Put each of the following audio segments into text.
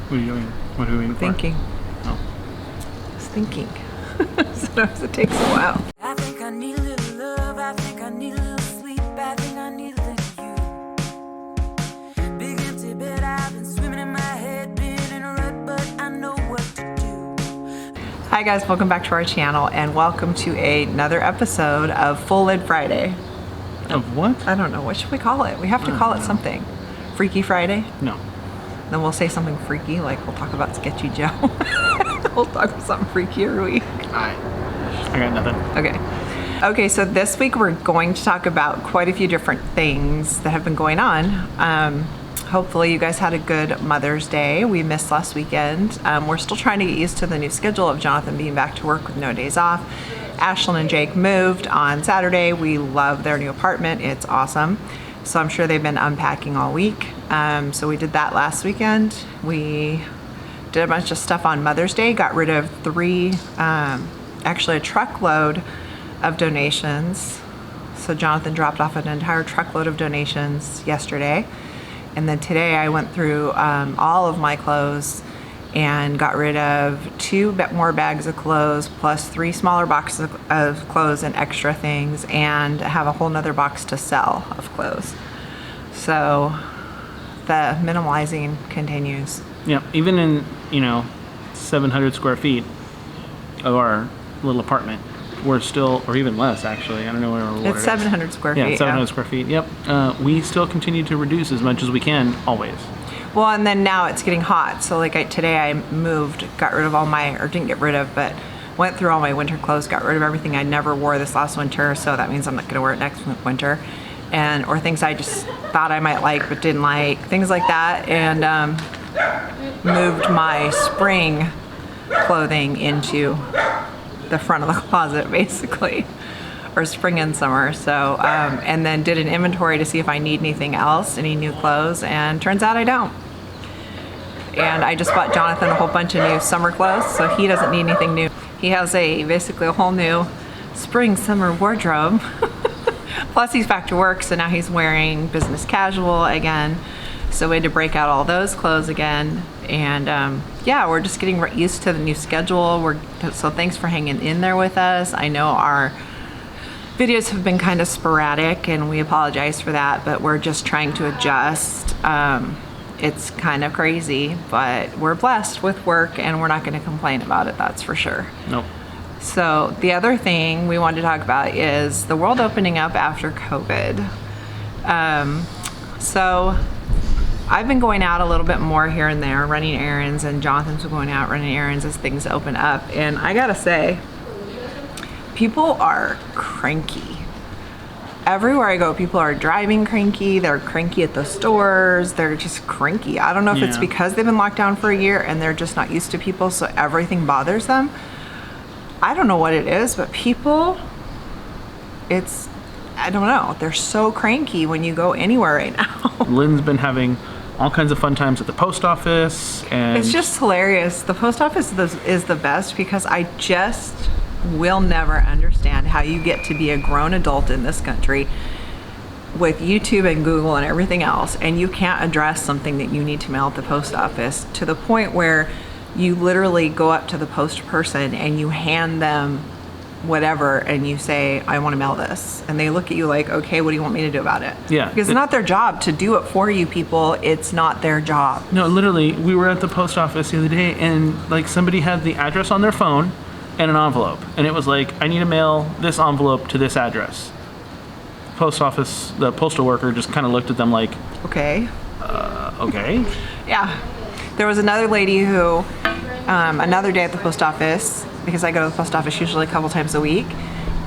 What are you doing? What are we waiting for? Thinking. Oh. I was thinking. Sometimes it takes a while. I think I need a little love, I think I need a little sleep, I think I need a little you. Big empty bed, I've been swimming in my head, been in a rut, but I know what to do. Hi guys, welcome back to our channel and welcome to another episode of Full Lid Friday. Of what? I don't know, what should we call it? We have to call it something. Freaky Friday? No. Then we'll say something freaky, like we'll talk about Sketchy Joe. We'll talk about something freaky every week. I got nothing. Okay, so this week we're going to talk about quite a few different things that have been going on. Hopefully you guys had a good Mother's Day. We missed last weekend. We're still trying to get used to the new schedule of Jonathan being back to work with no days off. Ashlyn and Jake moved on Saturday. We love their new apartment. It's awesome. So I'm sure they've been unpacking all week. So we did that last weekend. We did a bunch of stuff on Mother's Day, got rid of actually a truckload of donations. So Jonathan dropped off an entire truckload of donations yesterday. And then today I went through all of my clothes and got rid of 2 more bags of clothes plus 3 smaller boxes of clothes and extra things, and have a whole nother box to sell of clothes. So the minimalizing continues. Yeah, even in, 700 square feet of our little apartment, we're still, or even less actually, I don't know what It's 700 square feet. Yeah, 700 square feet, yep. We still continue to reduce as much as we can, always. Well, and then now it's getting hot. So like today I moved, got rid of all my, or didn't get rid of, but went through all my winter clothes, got rid of everything I never wore this last winter. So that means I'm not gonna wear it next winter. Or things I just thought I might like but didn't like, things like that. And moved my spring clothing into the front of the closet basically, or spring and summer. So, and then did an inventory to see if I need anything else, any new clothes, and turns out I don't. And I just bought Jonathan a whole bunch of new summer clothes, so he doesn't need anything new. He has basically a whole new spring summer wardrobe. Plus he's back to work, so now he's wearing business casual again. So we had to break out all those clothes again. And yeah, we're just getting used to the new schedule. So thanks for hanging in there with us. I know our videos have been kind of sporadic and we apologize for that, but we're just trying to adjust. It's kind of crazy, but we're blessed with work and we're not going to complain about it, that's for sure. Nope. So the other thing we wanted to talk about is the world opening up after COVID. So I've been going out a little bit more here and there, running errands, and Jonathan's been going out running errands as things open up. And I gotta say, people are cranky. Everywhere I go, people are driving cranky. They're cranky at the stores. They're just cranky. I don't know if it's because they've been locked down for a year and they're just not used to people, so everything bothers them. I don't know what it is, but people, I don't know. They're so cranky when you go anywhere right now. Lynn's been having all kinds of fun times at the post office, and it's just hilarious. The post office is the best because I just will never understand how you get to be a grown adult in this country with YouTube and Google and everything else, and you can't address something that you need to mail at the post office, to the point where you literally go up to the post person and you hand them whatever and you say, I want to mail this, and they look at you like, okay, what do you want me to do about it? Yeah, because it's not their job to do it for you people. It's not their job. No, literally, we were at the post office the other day and like somebody had the address on their phone and an envelope, and it was like, I need to mail this envelope to this address. Post office, the postal worker just kind of looked at them like, okay. Okay. Yeah. There was another lady who, another day at the post office, because I go to the post office usually a couple times a week,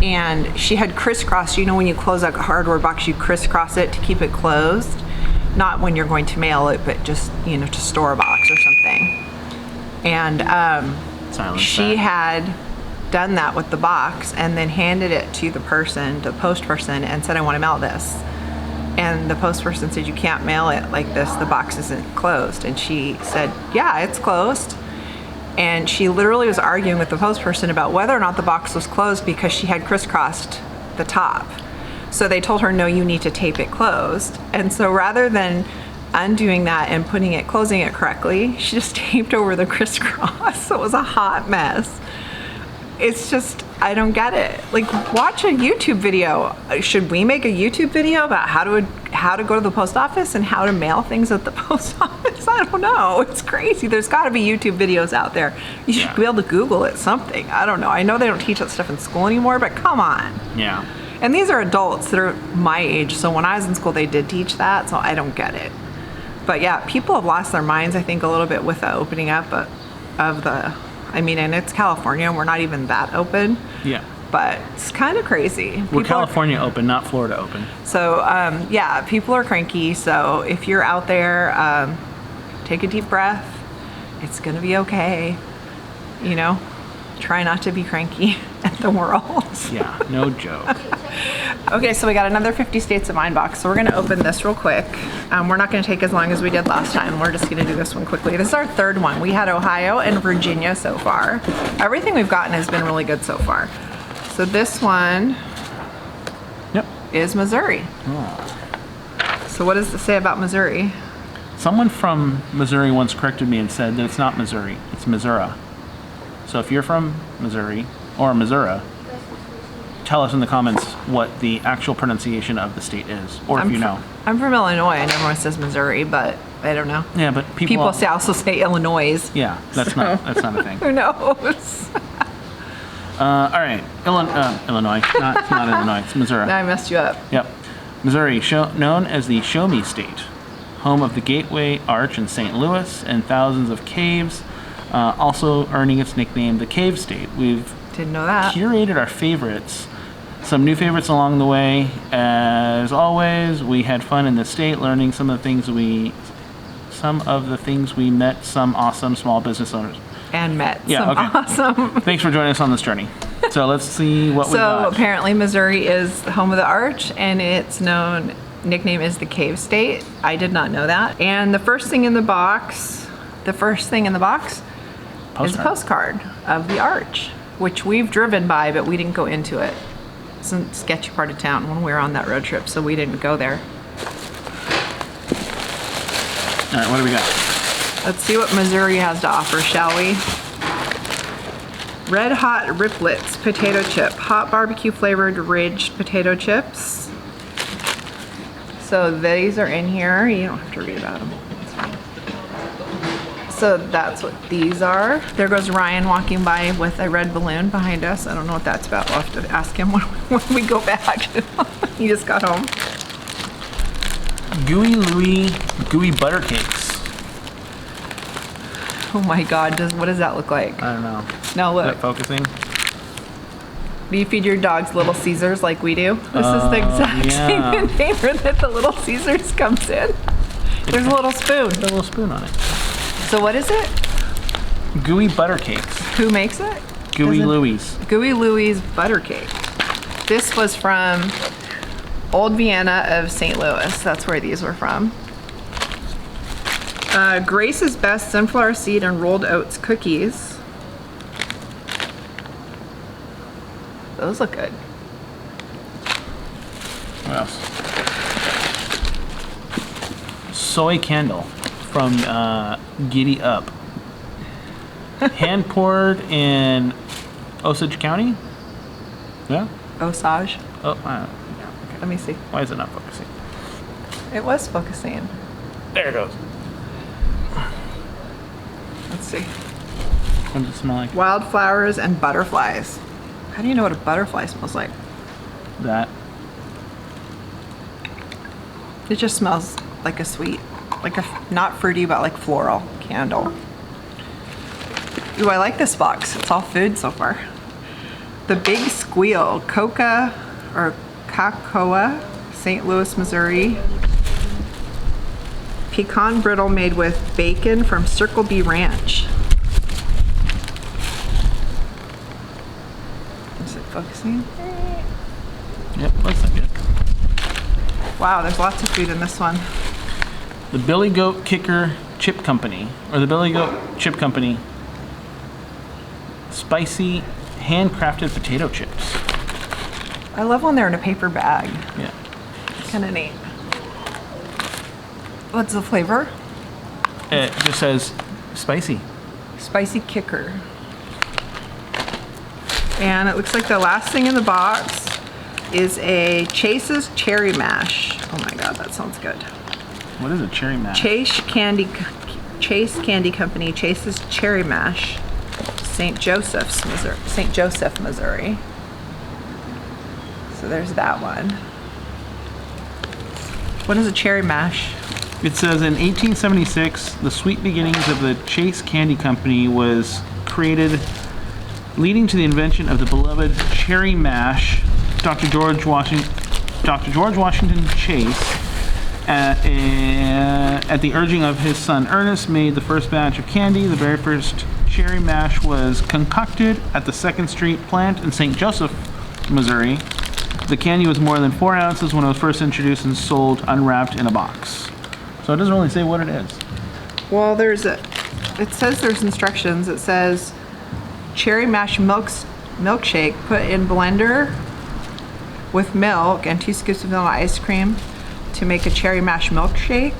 and she had crisscrossed, when you close a cardboard box, you crisscross it to keep it closed. Not when you're going to mail it, but just, to store a box or something. And she had done that with the box and then handed it to the post person, and said, I want to mail this. And the post person said, you can't mail it like this, the box isn't closed. And she said, yeah, it's closed. And she literally was arguing with the post person about whether or not the box was closed because she had crisscrossed the top. So they told her, no, you need to tape it closed. And so rather than undoing that and closing it correctly, she just taped over the crisscross. So it was a hot mess. It's just, I don't get it. Like, watch a YouTube video. Should we make a YouTube video about how to go to the post office and how to mail things at the post office? I don't know. It's crazy. There's got to be YouTube videos out there. You should be able to Google it, something. I don't know. I know they don't teach that stuff in school anymore, but come on. Yeah. And these are adults that are my age. So when I was in school, they did teach that. So I don't get it. But yeah, people have lost their minds, I think, a little bit with the opening up of the... I mean, and it's California, and we're not even that open. Yeah. But it's kind of crazy. We're California open, not Florida open. So, yeah, people are cranky. So if you're out there, take a deep breath. It's going to be okay. You know, try not to be cranky at the world. Yeah, no joke. Okay, so we got another 50 States of Mind box. So we're going to open this real quick. We're not going to take as long as we did last time. We're just going to do this one quickly. This is our third one. We had Ohio and Virginia so far. Everything we've gotten has been really good so far. So this one is Missouri. Oh. So what does it say about Missouri? Someone from Missouri once corrected me and said that it's not Missouri, it's Missouri. So if you're from Missouri or Missouri, tell us in the comments what the actual pronunciation of the state is, or if you know. I'm from Illinois, and everyone says Missouri, but I don't know. Yeah, but people also say Illinois. Yeah, that's not a thing. Who knows? All right, Illinois, not Illinois, it's Missouri. Now I messed you up. Yep, Missouri, known as the Show Me State, home of the Gateway Arch in St. Louis and thousands of caves, also earning its nickname, the Cave State. We've Didn't know that. curated our favorites. Some new favorites along the way. As always, we had fun in the state, learning some of the things we met some awesome small business owners. And met Yeah, some okay. awesome. Thanks for joining us on this journey. So let's see what we So got. apparently Missouri is the home of the arch, and its nickname is the Cave State. I did not know that. And the first thing in the box is a postcard of the arch, which we've driven by, but we didn't go into it. It's a sketchy part of town when we were on that road trip, so we didn't go there. All right, what do we got? Let's see what Missouri has to offer, shall we? Red Hot Riplets potato chip, hot barbecue flavored ridged potato chips. So these are in here. You don't have to read about them. It's fine. So that's what these are. There goes Ryan walking by with a red balloon behind us. I don't know what that's about. We'll have to ask him when we go back. He just got home. Gooey butter cakes. Oh my God, what does that look like? I don't know. No, Is look. that focusing? Do you feed your dogs Little Caesars like we do? This is the exact same container that the Little Caesars comes in. There's a little spoon. There's a little spoon on it. So what is it? Gooey butter cakes. Who makes it? Gooey Louie's. Gooey Louie's butter cake. This was from Old Vienna of St. Louis. That's where these were from. Grace's Best Sunflower Seed and Rolled Oats Cookies. Those look good. What else? Soy candle from Giddy Up. Hand poured in Osage County? Yeah? Osage. Oh, yeah. Okay. Let me see. Why is it not focusing? It was focusing. There it goes. Let's see. What does it smell like? Wildflowers and butterflies. How do you know what a butterfly smells like? That. It just smells like a sweet, like a not fruity, but like floral candle. Ooh, I like this box. It's all food so far. The Big Squeal, Cocoa, St. Louis, Missouri. Pecan brittle made with bacon from Circle B Ranch. Is it focusing? Yep, looks like it. Wow, there's lots of food in this one. The Billy Goat Kicker Chip Company, or the Billy Goat Chip Company spicy handcrafted potato chips. I love when they're in a paper bag. Yeah. Kind of neat. What's the flavor? It just says spicy. Spicy kicker. And it looks like the last thing in the box is a Chase's Cherry Mash. Oh my God, that sounds good. What is a cherry mash? Chase Candy Company, Chase's Cherry Mash, St. Joseph, Missouri. So there's that one. What is a cherry mash? It says in 1876, the sweet beginnings of the Chase Candy Company was created, leading to the invention of the beloved cherry mash. Dr. George Washington Chase, at the urging of his son Ernest, made the first batch of candy. The very first cherry mash was concocted at the 2nd Street plant in St. Joseph, Missouri. The candy was more than 4 ounces when it was first introduced and sold unwrapped in a box. So it doesn't really say what it is. Well, it says there's instructions. It says cherry mash milkshake, put in blender with milk and 2 scoops of vanilla ice cream to make a cherry mash milkshake,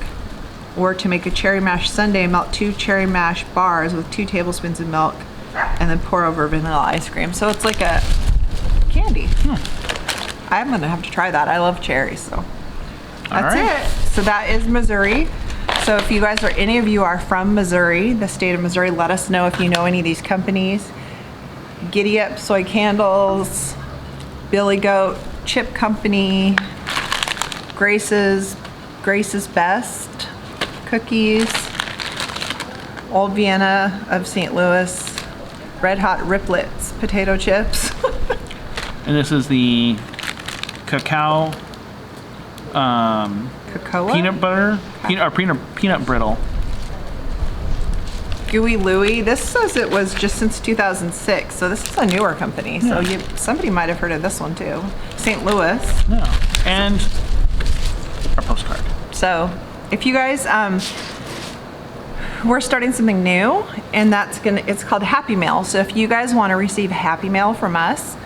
or to make a cherry mash sundae, melt 2 cherry mash bars with 2 tablespoons of milk and then pour over vanilla ice cream. So it's like a candy. I'm gonna have to try that. I love cherries, so that's it. So that is Missouri. So if you guys any of you are from Missouri, the state of Missouri, let us know if you know any of these companies. Giddy Up Soy Candles, Billy Goat Chip Company, Grace's Best Cookies, Old Vienna of St. Louis, Red Hot Riplets Potato Chips. And this is the cacao Cocoa? peanut butter, peanut brittle. Gooey Louie. This says it was just since 2006, so this is a newer company. So somebody might have heard of this one too. St. Louis. Yeah. And our postcard. So if you guys, we're starting something new, and it's called Happy Mail. So if you guys want to receive Happy Mail from us,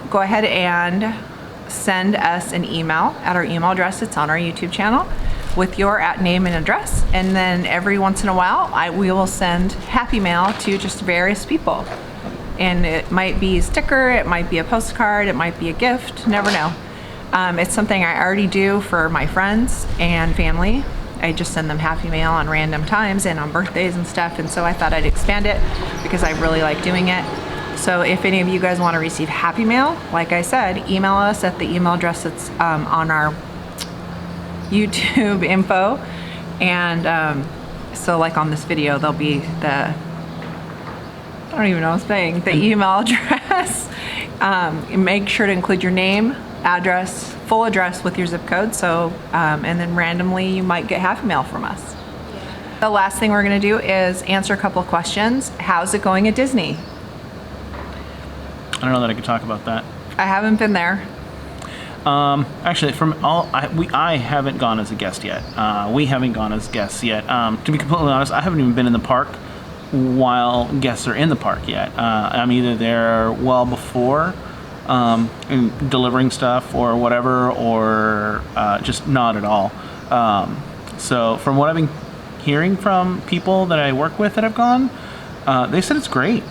go ahead and send us an email at our email address. It's on our YouTube channel with your name and address, and then every once in a while we will send Happy Mail to just various people, and it might be a sticker, it might be a postcard, it might be a gift, never know. It's something I already do for my friends and family. I just send them Happy Mail on random times and on birthdays and stuff, and so I thought I'd expand it because I really like doing it. So if any of you guys want to receive Happy Mail, like I said, email us at the email address that's on our YouTube info, and so like on this video there'll be I don't even know what I'm saying, the email address. Make sure to include your name, address, full address with your zip code, so and then randomly you might get Happy Mail from us. The last thing we're going to do is answer a couple of questions. How's it going at Disney? I don't know that I could talk about that. I haven't been there. Actually, I haven't gone as a guest yet. We haven't gone as guests yet. To be completely honest, I haven't even been in the park while guests are in the park yet. I'm either there well before, delivering stuff or whatever, or just not at all. So from what I've been hearing from people that I work with that have gone, they said it's great.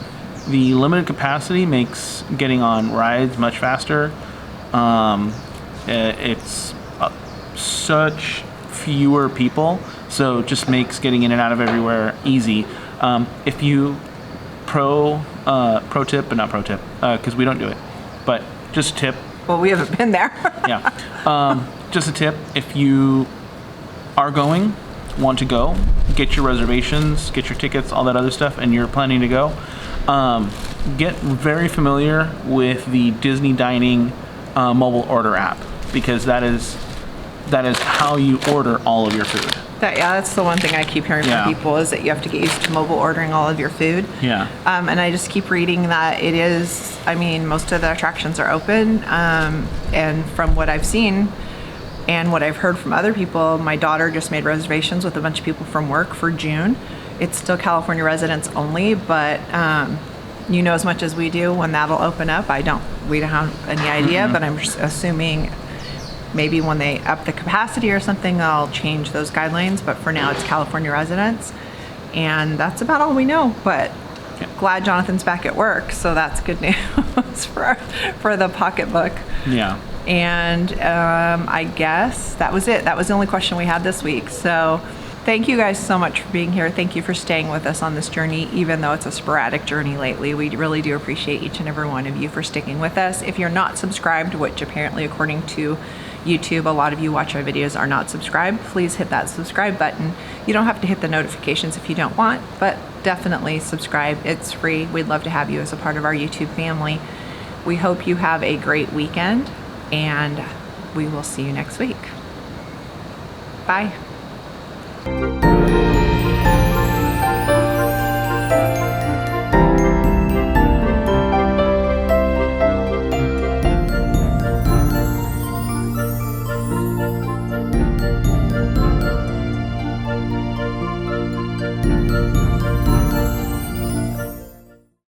The limited capacity makes getting on rides much faster. It's such fewer people, so it just makes getting in and out of everywhere easy. If you pro tip, but not pro tip, because we don't do it, but just tip. Well, we haven't been there. Yeah. Just a tip. If you are want to go, get your reservations, get your tickets, all that other stuff, and you're planning to go, get very familiar with the Disney Dining mobile order app, because that is how you order all of your food. That's the one thing I keep hearing from people, is that you have to get used to mobile ordering all of your food. Yeah. And I just keep reading that it is, most of the attractions are open, and from what I've seen and what I've heard from other people, my daughter just made reservations with a bunch of people from work for June. It's still California residents only, but you know as much as we do when that'll open up. We don't have any idea, but I'm just assuming Maybe when they up the capacity or something, I'll change those guidelines. But for now, it's California residents. And that's about all we know. But glad Jonathan's back at work. So that's good news for the pocketbook. Yeah. And I guess that was it. That was the only question we had this week. So thank you guys so much for being here. Thank you for staying with us on this journey, even though it's a sporadic journey lately. We really do appreciate each and every one of you for sticking with us. If you're not subscribed, which apparently according to YouTube, a lot of you watch our videos are not subscribed, please hit that subscribe button. You don't have to hit the notifications if you don't want, but definitely subscribe. It's free. We'd love to have you as a part of our YouTube family. We hope you have a great weekend, and we will see you next week. Bye.